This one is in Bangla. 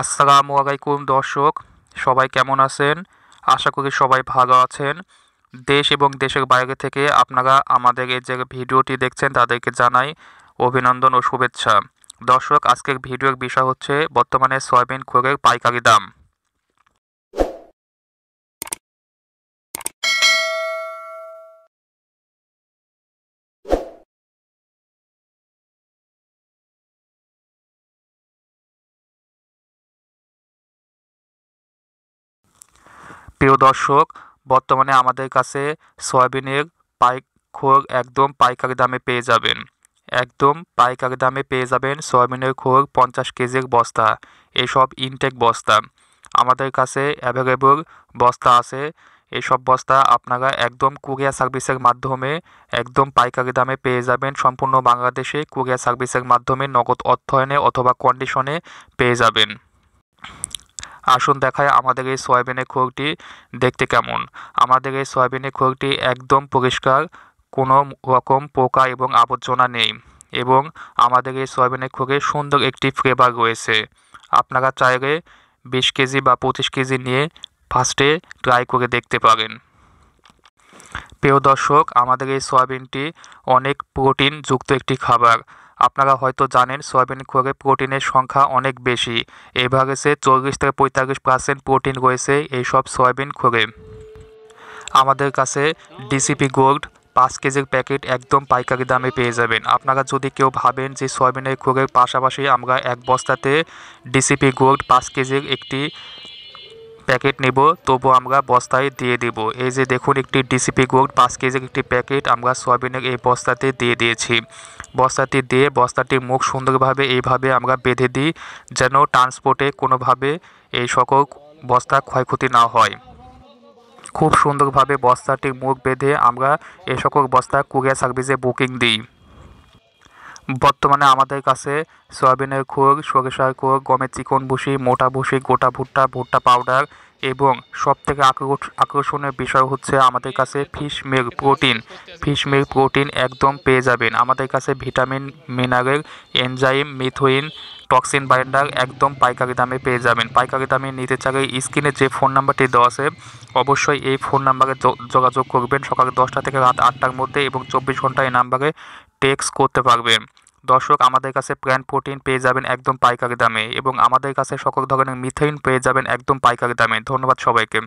আসসালামু আলাইকুম দর্শক, সবাই কেমন আছেন? আশা করি সবাই ভালো আছেন। দেশ এবং দেশের বাইরে থেকে আপনারা আমাদের এই যে ভিডিওটি দেখছেন তাদেরকে জানাই অভিনন্দন ও শুভেচ্ছা। দর্শক, আজকের ভিডিওর বিষয় হচ্ছে বর্তমানে সয়াবিন খোলের পাইকারি দাম। প্রিয় দর্শক, বর্তমানে আমাদের কাছে সয়াবিনের খোল একদম পাইকারি দামে পেয়ে যাবেন। একদম পাইকারি দামে পেয়ে যাবেন সয়াবিনের খোল 50 কেজির বস্তা। এসব ইনটেক বস্তা আমাদের কাছে অ্যাভেলেবল বস্তা আছে। এইসব বস্তা আপনারা একদম কুরিয়ার সার্ভিসের মাধ্যমে একদম পাইকারি দামে পেয়ে যাবেন। সম্পূর্ণ বাংলাদেশে কুরিয়ার সার্ভিসের মাধ্যমে নগদ অর্থায়নে অথবা কন্ডিশনে পেয়ে যাবেন। আসুন দেখায় আমাদের এই সয়াবিনের খোলটি দেখতে কেমন। আমাদের এই সয়াবিনের খোলটি একদম পরিষ্কার, কোনো রকম পোকা এবং আবর্জনা নেই এবং আমাদের এই সয়াবিনের খোলে সুন্দর একটি ফ্লেভার রয়েছে। আপনারা চাইলে 20 কেজি বা 25 কেজি নিয়ে ফার্স্টে ট্রাই করে দেখতে পারেন। প্রিয় দর্শক, আমাদের এই সয়াবিনটি অনেক প্রোটিন যুক্ত একটি খাবার। আপনারা হয়তো জানেন সয়াবিন খোলে প্রোটিনের সংখ্যা অনেক বেশি। এভারেজে 40-45% প্রোটিন রয়েছে এইসব সয়াবিন খোলে। আমাদের কাছে ডিসিপি গোল্ড 5 কেজির প্যাকেট একদম পাইকারি দামে পেয়ে যাবেন। আপনারা যদি কেউ ভাবেন যে সয়াবিনের খোলের পাশাপাশি আমরা এক বস্তাতে ডিসিপি গোল্ড 5 কেজির একটি প্যাকেট নেব, তবু আমরা বস্তায় দিয়ে দেব। এই যে দেখুন, একটি ডিসিপি গোল্ড 5 কেজির একটি প্যাকেট আমরা সয়াবিনের এই বস্তাতে দিয়ে দিয়েছি। বস্তাটি দিয়ে বস্তাটির মুখ সুন্দরভাবে এইভাবে আমরা বেঁধে দিই, যেন ট্রান্সপোর্টে কোনোভাবে এই সকল বস্তা ক্ষয়ক্ষতি না হয়। খুব সুন্দরভাবে বস্তাটির মুখ বেঁধে আমরা এই সকল বস্তা কুরিয়ার সার্ভিসে বুকিং দিই। বর্তমানে আমাদের কাছে সয়াবিনের খোল, সরিষার খোল, গমের চিকন ভুসি, মোটা ভুসি, গোটা ভুট্টা, ভুট্টা পাউডার এবং সবথেকে আকর্ষণীয় বিষয় হচ্ছে আমাদের কাছে ফিশ মিল্ক প্রোটিন একদম পেয়ে যাবেন। আমাদের কাছে vitamin, mineral, enzyme, methionine, toxin binder একদম পাইকারি দামে পেয়ে যাবেন। পাইকারি দামে নিতে চাইলে স্ক্রিনে যে ফোন নাম্বারটি দেওয়া আছে অবশ্যই এই ফোন নাম্বারে যোগাযোগ করবেন সকাল 10টা থেকে রাত 8টার মধ্যে এবং 24 ঘন্টা এই নাম্বারে টেক্সট করতে পারবেন। দর্শক, আমাদের কাছে প্ল্যান্ট প্রোটিন পেয়ে যাবেন একদম পাইকারি দামে এবং আমাদের কাছে সকল ধরনের মিথেইন পেয়ে যাবেন একদম পাইকারি দামে। ধন্যবাদ সবাইকে।